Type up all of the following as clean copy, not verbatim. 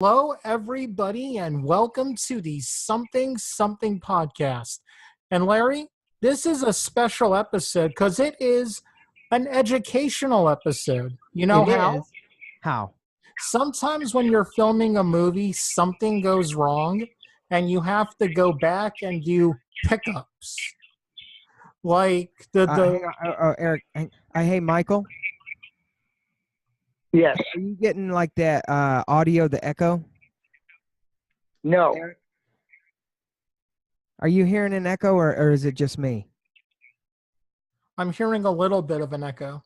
Hello, everybody, and welcome to the Something Something podcast. And Larry, this is a special episode because it is an educational episode. You know It how? is. How? Sometimes when you're filming a movie, something goes wrong and you have to go back and do pickups. Like Hang on, Eric. Hey, Michael. Yes. Are you getting like that audio, the echo? No. Eric? Are you hearing an echo, or is it just me? I'm hearing a little bit of an echo.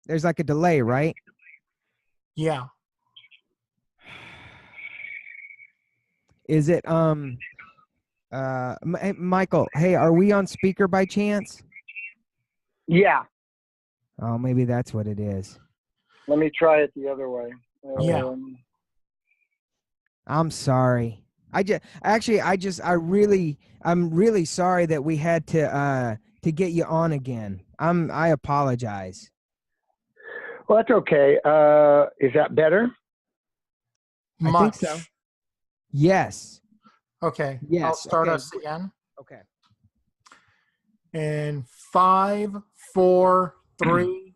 There's like a delay, right? Yeah. Is it Michael? Hey, are we on speaker by chance? Yeah. Oh, maybe that's what it is. Let me try it the other way. Yeah. I'm sorry. I'm really sorry that we had to get you on again. I apologize. Well, that's okay. Is that better? I think so. Yes. Okay. Yes. I'll start Okay. us again. Okay. In 5, 4, 3.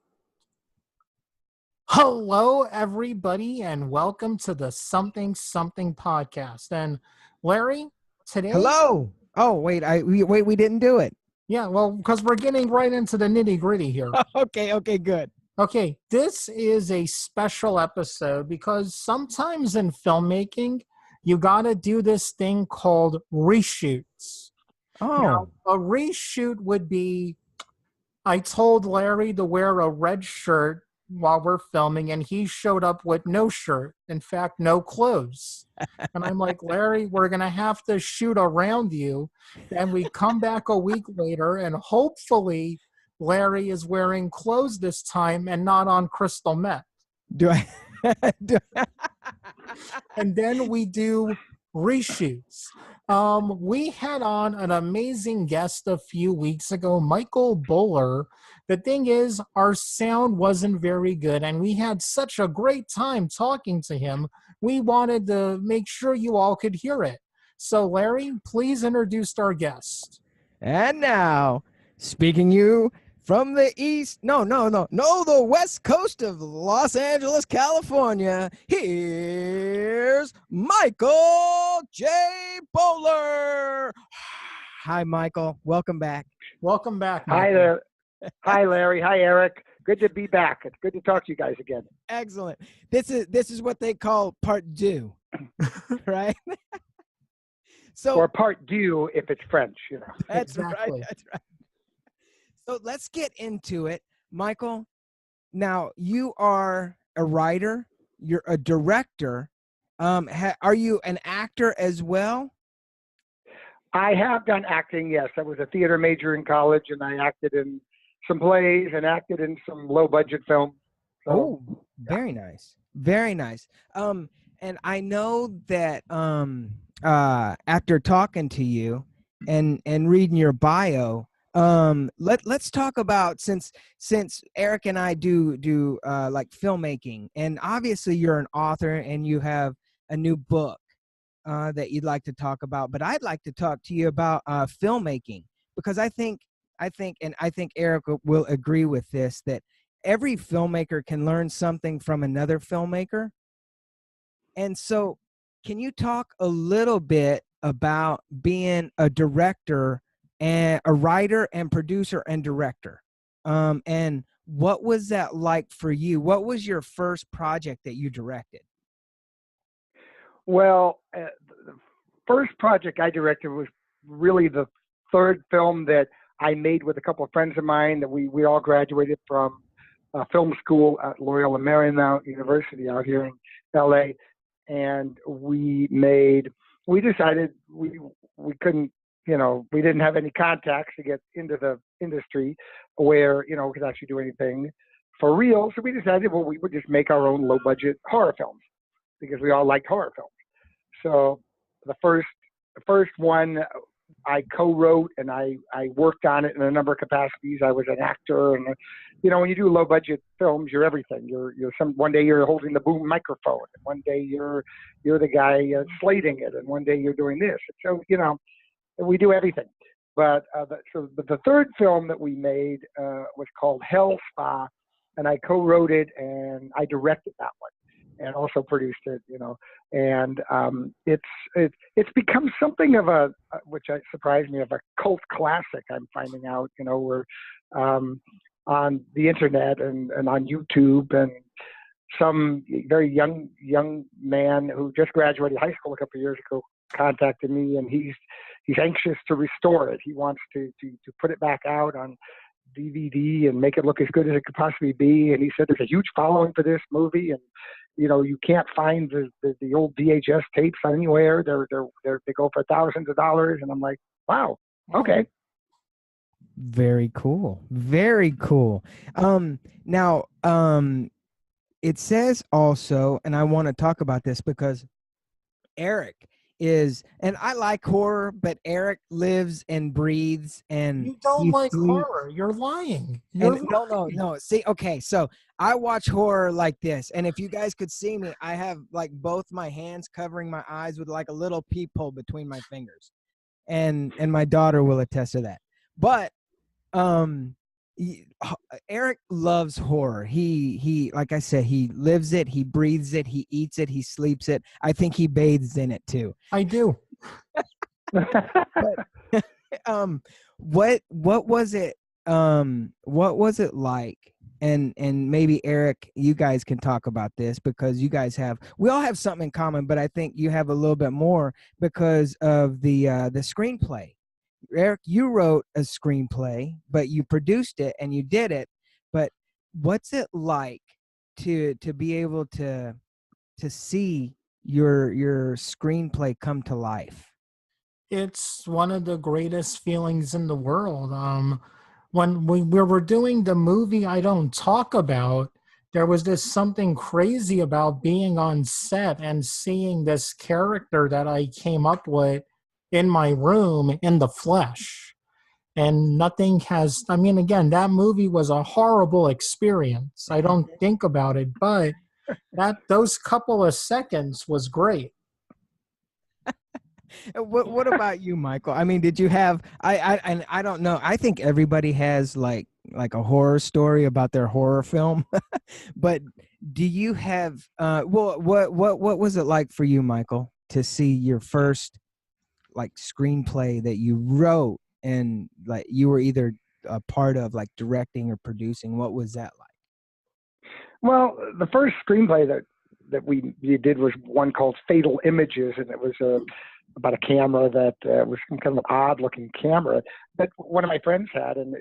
Hello, everybody, and welcome to the Something Something podcast. And Larry, today. Hello. Oh, wait. We didn't do it. Yeah, well, because we're getting right into the nitty gritty here. Okay. Good. Okay, this is a special episode because sometimes in filmmaking, you got to do this thing called reshoots. Oh. Now, a reshoot would be, I told Larry to wear a red shirt while we're filming, and he showed up with no shirt. In fact, no clothes. And I'm like, Larry, we're going to have to shoot around you. And we come back a week later, and hopefully Larry is wearing clothes this time and not on crystal meth. Do I? And then we do reshoots. We had on an amazing guest a few weeks ago, Michael Bowler. The thing is, our sound wasn't very good, and we had such a great time talking to him. We wanted to make sure you all could hear it. So, Larry, please introduce our guest. And now, speaking you from the the west coast of Los Angeles, California, here's Michael J. Bowler. Hi, Michael. Welcome back. Welcome back, Michael. Hi there. Hi, Larry. Hi, Eric. Good to be back. It's good to talk to you guys again. Excellent. This is what they call part two, right? Or part deux if it's French, you know. That's Exactly. right. That's right. So let's get into it, Michael. Now, you are a writer. You're a director. Are you an actor as well? I have done acting, yes. I was a theater major in college, and I acted in some plays and acted in some low-budget films. So, very nice. Very nice. And I know that after talking to you and reading your bio, let's talk about since Eric and I do like filmmaking, and obviously you're an author and you have a new book that you'd like to talk about, but I'd like to talk to you about filmmaking, because I think Eric will agree with this, that every filmmaker can learn something from another filmmaker. And so can you talk a little bit about being a director and a writer and producer and director? And what was that like for you? What was your first project that you directed? Well, the first project I directed was really the third film that I made with a couple of friends of mine that we all graduated from film school at Loyola Marymount University out here in LA. And we decided we couldn't, we didn't have any contacts to get into the industry where, we could actually do anything for real. So we decided, well, we would just make our own low budget horror films because we all liked horror films. So the first one I co-wrote and I worked on it in a number of capacities. I was an actor, and you know, when you do low budget films, you're everything. You're one day you're holding the boom microphone, and one day you're the guy slating it, and one day you're doing this. So you know, we do everything. But the third film that we made was called Hell Spa, and I co-wrote it and I directed that one, and also produced it. You know, and it's become something of a which surprised me, of a cult classic. I'm finding out. You know, we're on the internet and on YouTube, and some very young man who just graduated high school a couple of years ago contacted me, and he's anxious to restore it. He wants to put it back out on DVD and make it look as good as it could possibly be. And he said there's a huge following for this movie, and you know, you can't find the old VHS tapes anywhere. They go for thousands of dollars, and I'm like, wow, okay. Very cool. Very cool. Now, it says also, and I want to talk about this because Eric is, and I like horror, but Eric lives and breathes and You don't like horror. You're lying. No. See, okay, so I watch horror like this, and if you guys could see me, I have like both my hands covering my eyes with like a little peephole between my fingers, and my daughter will attest to that. But Eric loves horror. He like I said, he lives it, he breathes it, he eats it, he sleeps it. I think he bathes in it too. I do. But, what was it like? And maybe Eric, you guys can talk about this because you guys we all have something in common, but I think you have a little bit more because of the screenplay. Eric, you wrote a screenplay, but you produced it and you did it. But what's it like to be able to see your screenplay come to life? It's one of the greatest feelings in the world. When we were doing the movie I Don't Talk About, there was this something crazy about being on set and seeing this character that I came up with in my room in the flesh. And nothing has, I mean, again, that movie was a horrible experience. I don't think about it, but those couple of seconds was great. What about you, Michael? I mean, did you have, I don't know. I think everybody has like a horror story about their horror film, but do you have, what was it like for you, Michael, to see your first like screenplay that you wrote and like you were either a part of like directing or producing? What was that like? Well, the first screenplay that we did was one called Fatal Images, and it was about a camera that was some kind of an odd looking camera that one of my friends had, and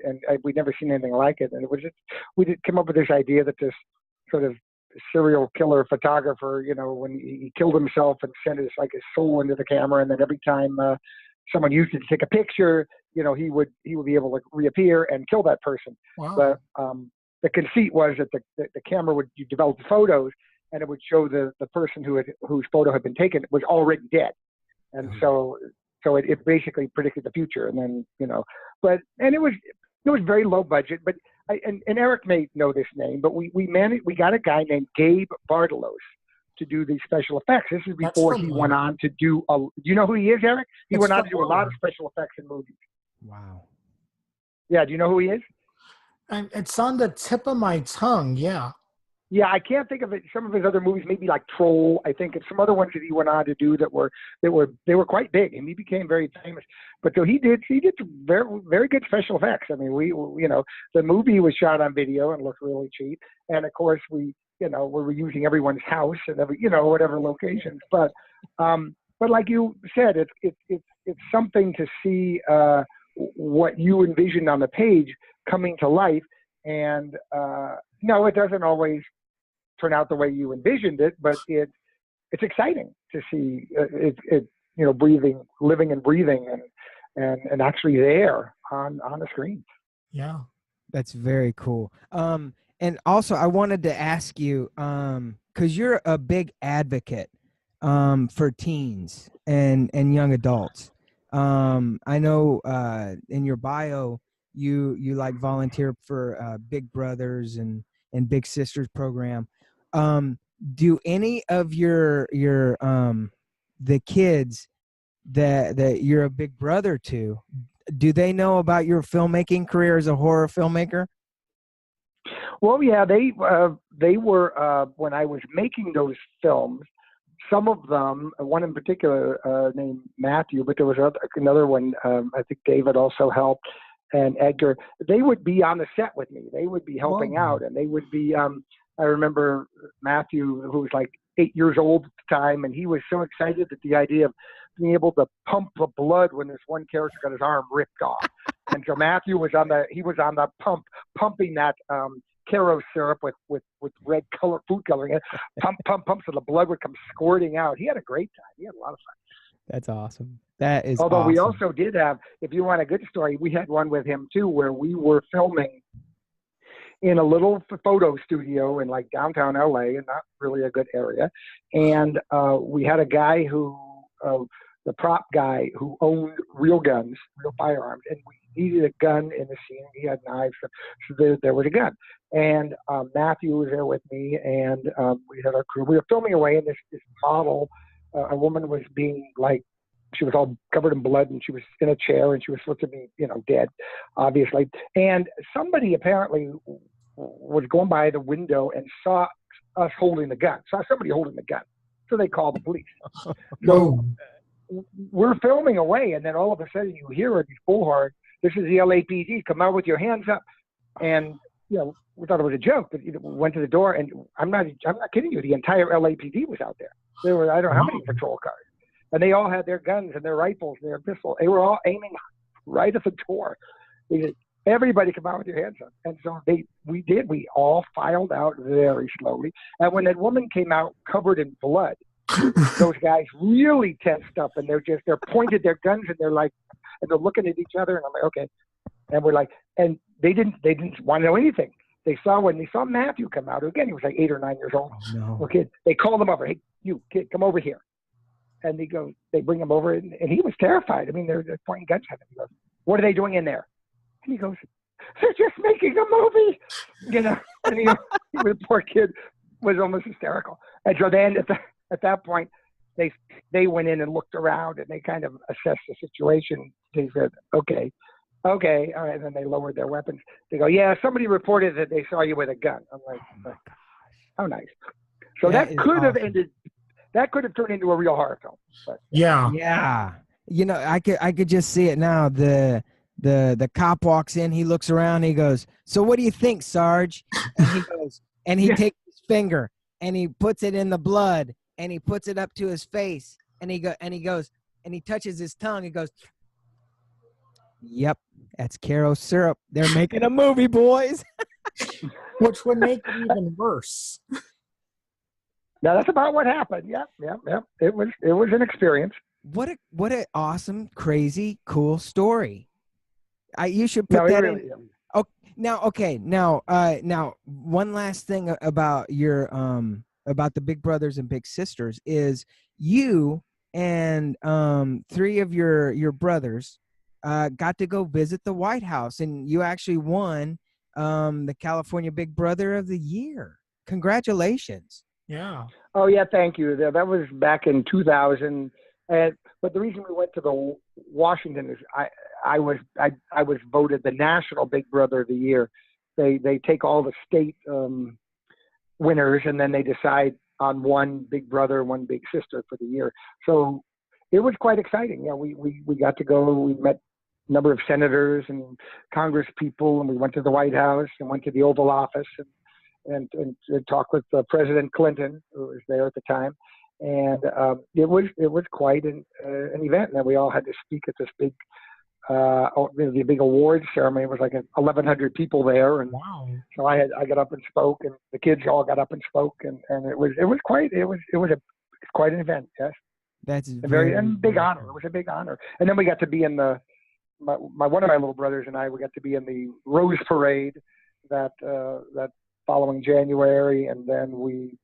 we'd never seen anything like it. And it was just, we did come up with this idea that this sort of serial killer photographer, you know, when he killed himself and sent his soul into the camera, and then every time someone used it to take a picture, you know, he would be able to reappear and kill that person. Wow. But the conceit was that the camera you develop photos, and it would show the person whose photo had been taken was already dead, and so it basically predicted the future. And then, you know, it was very low budget, but and Eric may know this name, but we got a guy named Gabe Bartalos to do these special effects. This is before he went on to do do you know who he is, Eric? He went on to do a lot of special effects in movies. Wow. Yeah, do you know who he is? It's on the tip of my tongue, yeah. Yeah, I can't think of it. Some of his other movies, maybe like Troll, I think, and some other ones that he went on to do that were quite big, and he became very famous. But so he did some very, very good special effects. I mean, we you know, the movie was shot on video and looked really cheap, and of course we were using everyone's house and whatever locations. But like you said, it's something to see what you envisioned on the page coming to life, and no, it doesn't always turn out the way you envisioned it, but it's exciting to see it living and breathing and actually there on the screen. Yeah, that's very cool. And also I wanted to ask you, because you're a big advocate for teens and young adults. I know in your bio you like volunteer for Big Brothers and Big Sisters program. Do any of your the kids that you're a big brother to, do they know about your filmmaking career as a horror filmmaker? Well, yeah, they were when I was making those films. Some of them, one in particular named Matthew, but there was another one. I think David also helped, and Edgar. They would be on the set with me. They would be helping out, and they would be. I remember Matthew, who was like 8 years old at the time, and he was so excited at the idea of being able to pump the blood when this one character got his arm ripped off. And so Matthew was on the pump, pumping that Karo syrup with red color food coloring in it. Pump, so the blood would come squirting out. He had a great time. He had a lot of fun. That's awesome. That is Although awesome. we also did have, if you want a good story, we had one with him too, where we were filming in a little photo studio in like downtown LA, and not really a good area. And we had a guy who, the prop guy who owned real guns, real firearms, and we needed a gun in the scene. He had knives, so there was a gun. And Matthew was there with me, and we had our crew. We were filming away, and this model, a woman was being like, she was all covered in blood, and she was in a chair, and she was supposed to be, dead, obviously. And somebody apparently was going by the window and saw us holding the gun, saw somebody holding the gun. So they called the police. So we're filming away, and then all of a sudden you hear it, these bullhorn, "This is the LAPD, come out with your hands up." And, we thought it was a joke, but we went to the door, and I'm not kidding you, the entire LAPD was out there. There were, I don't know how many patrol cars. And they all had their guns and their rifles and their pistols. They were all aiming right at the door. They said, "Everybody come out with your hands up." And so we all filed out very slowly. And when that woman came out covered in blood, those guys really tensed up, and they're pointed their guns, and they're like, and they're looking at each other, and I'm like, okay. And we're like, and they didn't want to know anything. When they saw Matthew come out, again, he was like 8 or 9 years old. Oh, no. Okay, they called him over. "Hey, you kid, come over here." And they bring him over, and he was terrified. I mean, they're pointing guns at him. He goes, "What are they doing in there?" And he goes, "They're just making a movie." And the poor kid was almost hysterical. And so then at that point, they went in and looked around, and they kind of assessed the situation. They said, okay, all right. And then they lowered their weapons. They go, "Yeah, somebody reported that they saw you with a gun." I'm like, "Oh, how nice." So that could have ended. That could have turned into a real horror film. But, yeah. I could just see it now. The cop walks in, he looks around, he goes, "So what do you think, Sarge?" And he goes, and he takes his finger and he puts it in the blood and he puts it up to his face, and he goes and he touches his tongue. He goes, "Yep, that's Karo syrup. They're making a movie, boys." Which would make it even worse. Now that's about what happened. Yep. It was an experience. What an awesome, crazy, cool story. You should put that in. Oh, now, one last thing about your about the Big Brothers and Big Sisters is you and 3 of your brothers got to go visit the White House, and you actually won the California Big Brother of the Year. Congratulations. Yeah. Oh yeah, thank you. That was back in 2000. But the reason we went to the Washington is I was voted the National Big Brother of the Year. They take all the state winners, and then they decide on one Big Brother, one Big Sister for the year. So it was quite exciting. Yeah, we got to go. We met a number of senators and Congress people, and we went to the White House and went to the Oval Office and talked with President Clinton, who was there at the time. And it was quite an event. And then we all had to speak at this big the big awards ceremony. It was like 1,100 people there, and wow. So I got up and spoke, and the kids all got up and spoke, and it was quite an event. Yes, that's a very big honor. It was a big honor. And then we got to be in one of my little brothers and I. We got to be in the Rose Parade that following January, and then we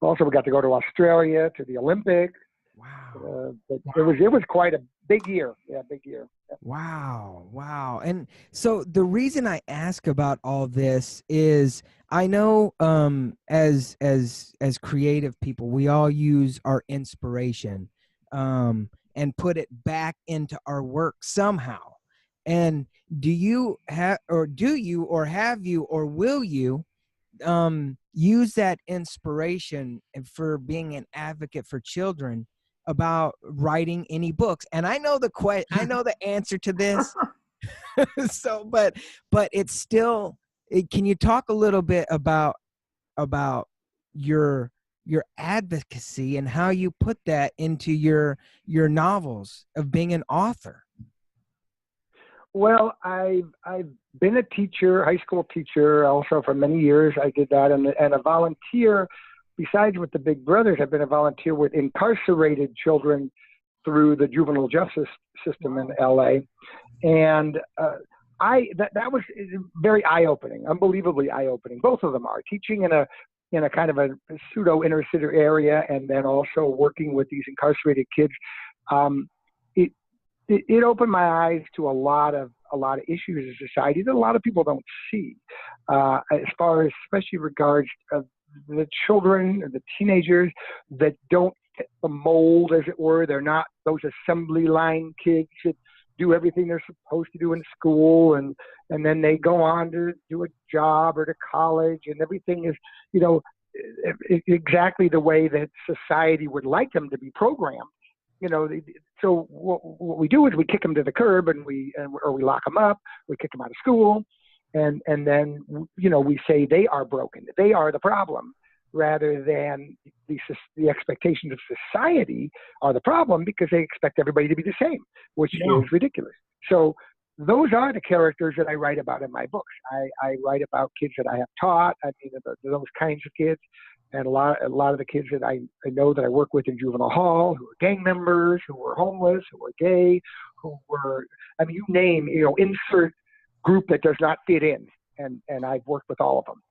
got to go to Australia to the Olympics. Wow! But it was quite a big year. Yeah, big year. Yeah. Wow. And so the reason I ask about all this is I know as creative people, we all use our inspiration and put it back into our work somehow. And do you have or have you or will you use that inspiration for being an advocate for children about writing any books? And I know I know the answer to this. So but it's still, can you talk a little bit about your advocacy and how you put that into your novels of being an author? Well, I've been a teacher, high school teacher, also for many years. I did that, and a volunteer. Besides with the Big Brothers, I've been a volunteer with incarcerated children through the juvenile justice system in LA, and that was very eye-opening, unbelievably eye-opening. Both of them are teaching in a kind of a pseudo inner city area, and then also working with these incarcerated kids. It opened my eyes to a lot of issues in society that a lot of people don't see, as far as especially regards of the children or the teenagers that don't fit the mold, as it were. They're not those assembly line kids that do everything they're supposed to do in school, and then they go on to do a job or to college, and everything is, exactly the way that society would like them to be programmed. So what we do is we kick them to the curb, or we lock them up, we kick them out of school, and then we say they are broken, they are the problem, rather than the expectations of society are the problem, because they expect everybody to be the same, which is ridiculous. So those are the characters that I write about in my books. I write about kids that I have taught. I mean, those kinds of kids. And a lot of the kids that I know that I work with in juvenile hall, who are gang members, who were homeless, who were gay, who were, I mean, you name, insert group that does not fit in, and I've worked with all of them.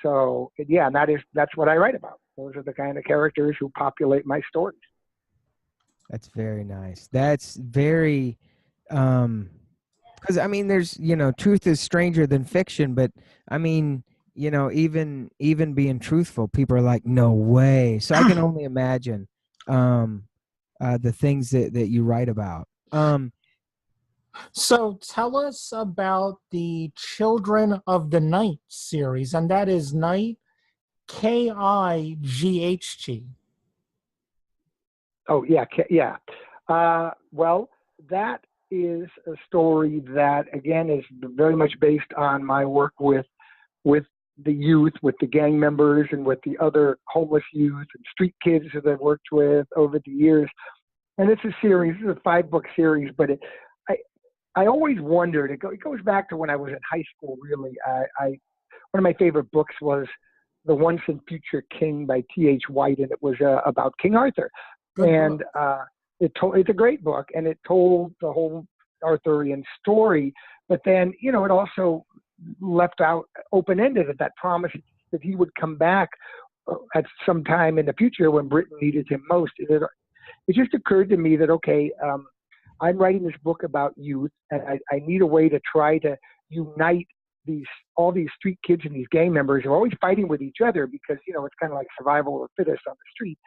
So yeah, and that's what I write about. Those are the kind of characters who populate my stories. That's very nice. That's very, because I mean, there's truth is stranger than fiction, but I mean, even being truthful, people are like, no way. So I can only imagine the things that you write about. So tell us about the Children of the Night series, and that is Night, Kighg. Oh, yeah, yeah. Well, that is a story that, again, is very much based on my work with the youth, with the gang members, and with the other homeless youth and street kids that I've worked with over the years. And it's a series, it's a 5-book series, but I always wondered, it goes back to when I was in high school, really. One of my favorite books was The Once and Future King by T.H. White, and it was about King Arthur. Good book. It's a great book, and it told the whole Arthurian story, but then, it also left out open-ended at that promise that he would come back at some time in the future when Britain needed him most. It just occurred to me that, okay, I'm writing this book about youth, and I need a way to try to unite all these street kids and these gang members who are always fighting with each other, because, it's kind of like survival of the fittest on the street.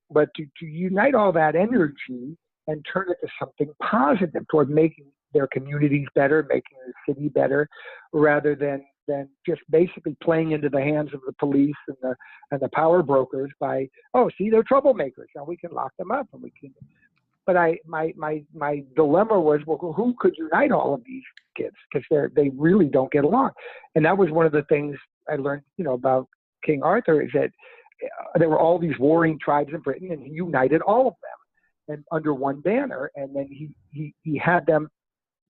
But to unite all that energy and turn it to something positive toward making their communities better, making the city better, rather than just basically playing into the hands of the police and the power brokers by, oh, see, they're troublemakers, and we can lock them up, and we can. But my dilemma was, well, who could unite all of these kids, because they really don't get along. And that was one of the things I learned, about King Arthur, is that there were all these warring tribes in Britain, and he united all of them and under one banner, and then he had them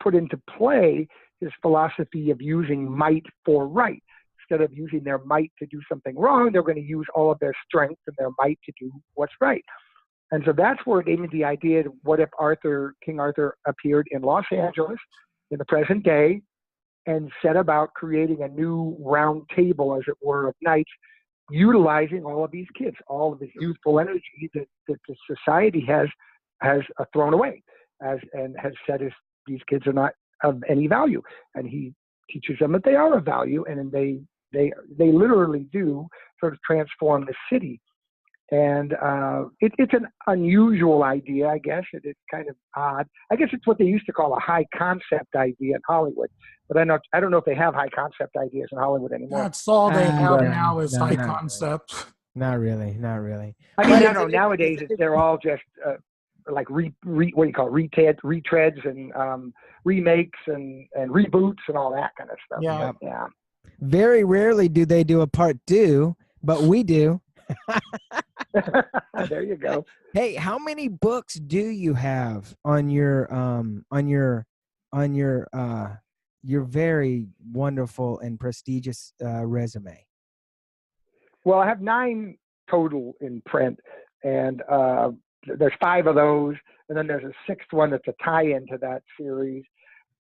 put into play his philosophy of using might for right. Instead of using their might to do something wrong, they're going to use all of their strength and their might to do what's right. And so that's where it gave me the idea of what if King Arthur appeared in Los Angeles in the present day and set about creating a new round table, as it were, of knights, utilizing all of these kids, all of this youthful energy that the society has thrown away. and has said these kids are not of any value, and he teaches them that they are of value, and they literally do sort of transform the city. And it's an unusual idea, I guess. It's kind of odd. I guess it's what they used to call a high concept idea in Hollywood. But I don't know if they have high concept ideas in Hollywood anymore. That's all they have no, now is no, high not really. concept. Not really, not really. I mean, But I don't know. Nowadays, they're all just like what do you call it? Retreads and remakes and reboots and all that kind of stuff. Yeah. But, yeah. very rarely do they do a part 2, but we do. There you go. Hey, how many books do you have on your your very wonderful and prestigious resume? Well, I have 9 total in print, and there's 5 of those, and then there's a 6th one that's a tie-in to that series.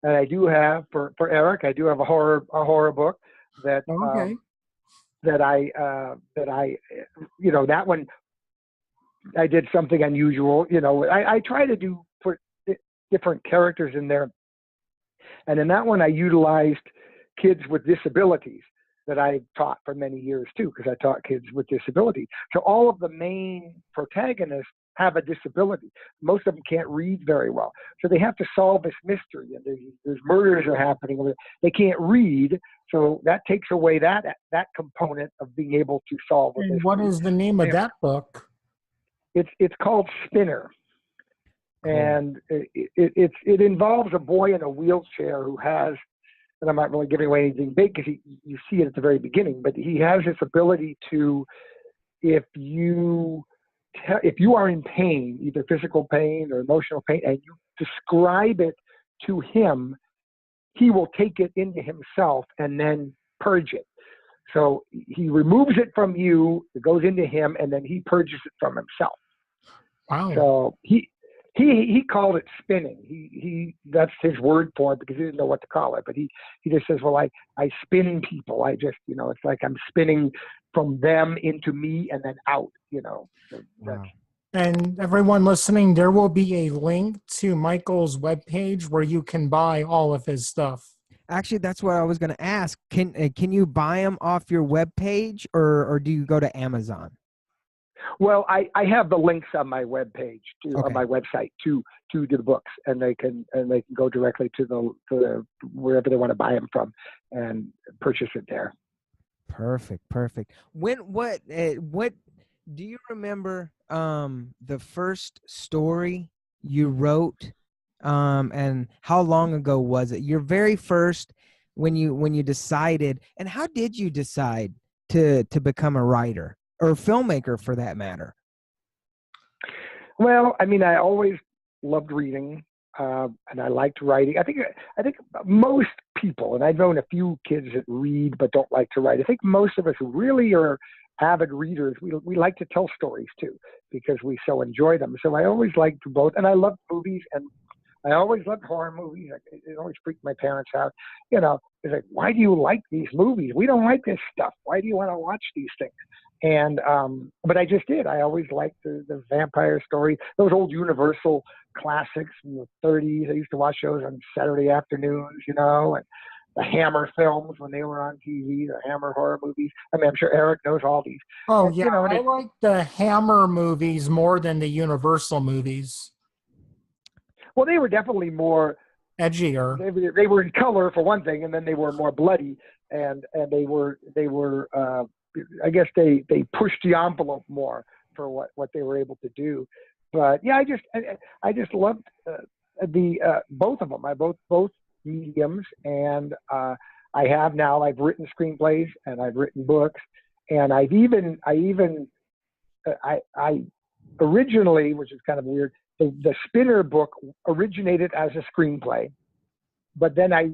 And I do have for Eric, I do have a horror book that Okay. that I that one I did something unusual. I try to put different characters in there, and in that one I utilized kids with disabilities that I taught for many years too, because I taught kids with disabilities. So all of the main protagonists have a disability. Most of them can't read very well, so they have to solve this mystery. And there's murders are happening. They can't read, so that takes away that component of being able to solve. And what is the name of that book? It's called Spinner, and it involves a boy in a wheelchair who has, and I'm not really giving away anything big because you see it at the very beginning, but he has this ability to, if you are in pain, either physical pain or emotional pain, and you describe it to him, he will take it into himself and then purge it. So he removes it from you, it goes into him, and then he purges it from himself. Wow. So he called it spinning. He that's his word for it because he didn't know what to call it. But he just says, well, I spin people. I just, it's like I'm spinning from them into me and then out, So Wow. And everyone listening, there will be a link to Michael's webpage where you can buy all of his stuff. Actually, that's what I was going to ask. Can you buy them off your webpage, or do you go to Amazon? Well, I have the links on my webpage Okay. on my website to the books, and they can go directly to the wherever they want to buy them from and purchase it there. Perfect. What do you remember the first story you wrote, and how long ago was it? Your very first, when you decided, and how did you decide to become a writer or a filmmaker for that matter? Well, I mean, I always loved reading, and I liked writing. I think most people, and I've known a few kids that read but don't like to write. I think most of us who really are avid readers, we like to tell stories too because we so enjoy them. So I always liked both, and I loved movies, and I always loved horror movies. It always freaked my parents out. It's like, why do you like these movies? We don't like this stuff. Why do you want to watch these things? And but I just did. I always liked the vampire stories, those old Universal classics from the 30s. I used to watch those on Saturday afternoons, and the Hammer films when they were on TV, the Hammer horror movies. I mean, I'm sure Eric knows all these. Oh, And, yeah. I like the Hammer movies more than the Universal movies. Well, they were definitely more edgier. They were in color for one thing, and then they were more bloody, and they were I guess they pushed the envelope more for what they were able to do. But yeah, I just loved the both of them. Both mediums, and I've written screenplays and I've written books, and I originally, which is kind of weird, the Spinner book originated as a screenplay, but then I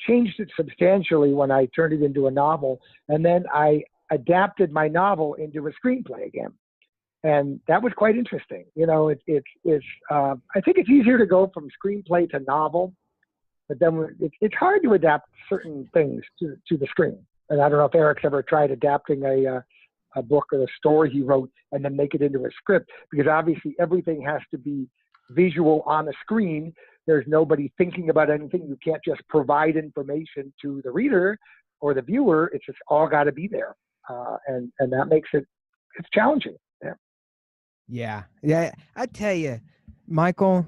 changed it substantially when I turned it into a novel, and then I adapted my novel into a screenplay again, and that was quite interesting. I think it's easier to go from screenplay to novel, but then it's hard to adapt certain things to the screen. And I don't know if Eric's ever tried adapting a book or a story he wrote and then make it into a script, because obviously everything has to be visual on the screen. There's nobody thinking about anything. You can't just provide information to the reader or the viewer. It's just all got to be there, and that makes it's challenging. Yeah. I tell you, Michael.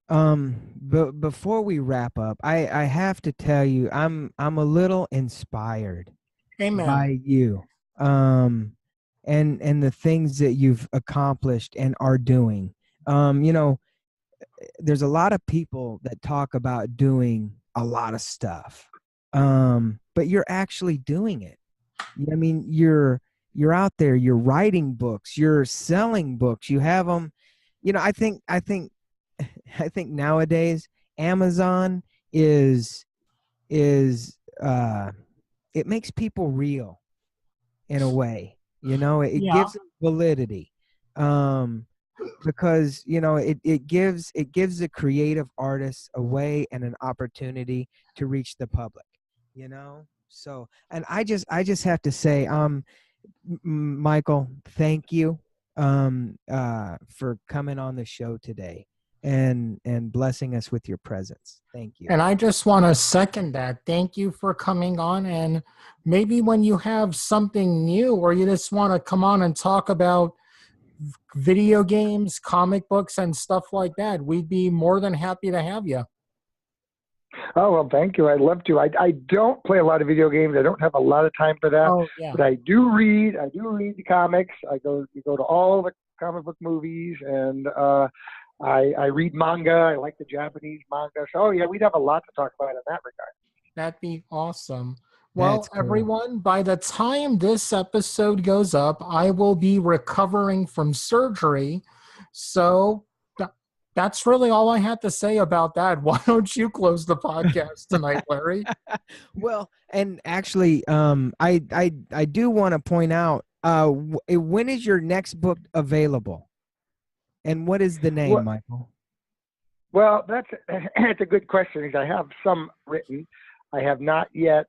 But before we wrap up, I have to tell you, I'm a little inspired Amen. by you, and the things that you've accomplished and are doing. There's a lot of people that talk about doing a lot of stuff, but you're actually doing it. I mean, you're out there, you're writing books, you're selling books, you have them. I think nowadays Amazon is it makes people real in a way. It gives them validity. Because it gives the creative artists a way and an opportunity to reach the public. So, and I just have to say, Michael, thank you for coming on the show today and blessing us with your presence. Thank you. And I just want to second that. Thank you for coming on. And maybe when you have something new or you just want to come on and talk about video games, comic books, and stuff like that, we'd be more than happy to have you. Oh, well, thank you. I'd love to. I don't play a lot of video games. I don't have a lot of time for that. Oh, yeah. But I do read the comics. You go to all the comic book movies, and I read manga. I like the Japanese manga. So, yeah, we'd have a lot to talk about in that regard. That'd be awesome. Well, That's cool. Everyone, by the time this episode goes up, I will be recovering from surgery. So that's really all I had to say about that. Why don't you close the podcast tonight, Larry? Well, and actually, I do want to point out, when is your next book available? And what is the name, Michael? Well, that's a good question, because I have some written. I have not yet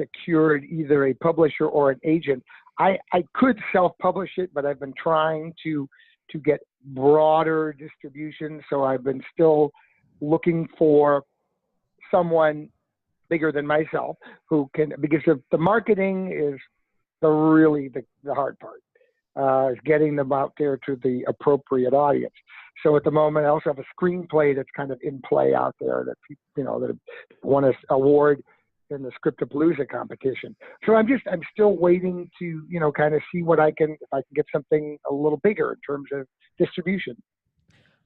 secured either a publisher or an agent. I could self-publish it, but I've been trying to get broader distribution. So I've been still looking for someone bigger than myself who can, because the marketing is the hard part, is getting them out there to the appropriate audience. So at the moment, I also have a screenplay that's kind of in play out there that people, that won an award in the Scriptapalooza competition. So I'm still waiting to, kind of see if I can get something a little bigger in terms of distribution.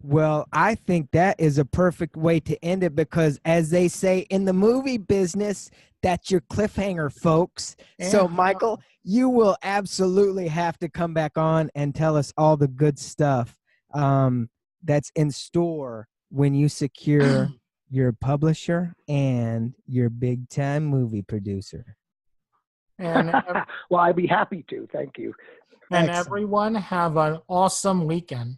Well, I think that is a perfect way to end it, because as they say in the movie business, that's your cliffhanger, folks. Yeah. So Michael, you will absolutely have to come back on and tell us all the good stuff that's in store when you secure your publisher and your big time movie producer. And well, I'd be happy to. Thank you. And Excellent. Everyone have an awesome weekend.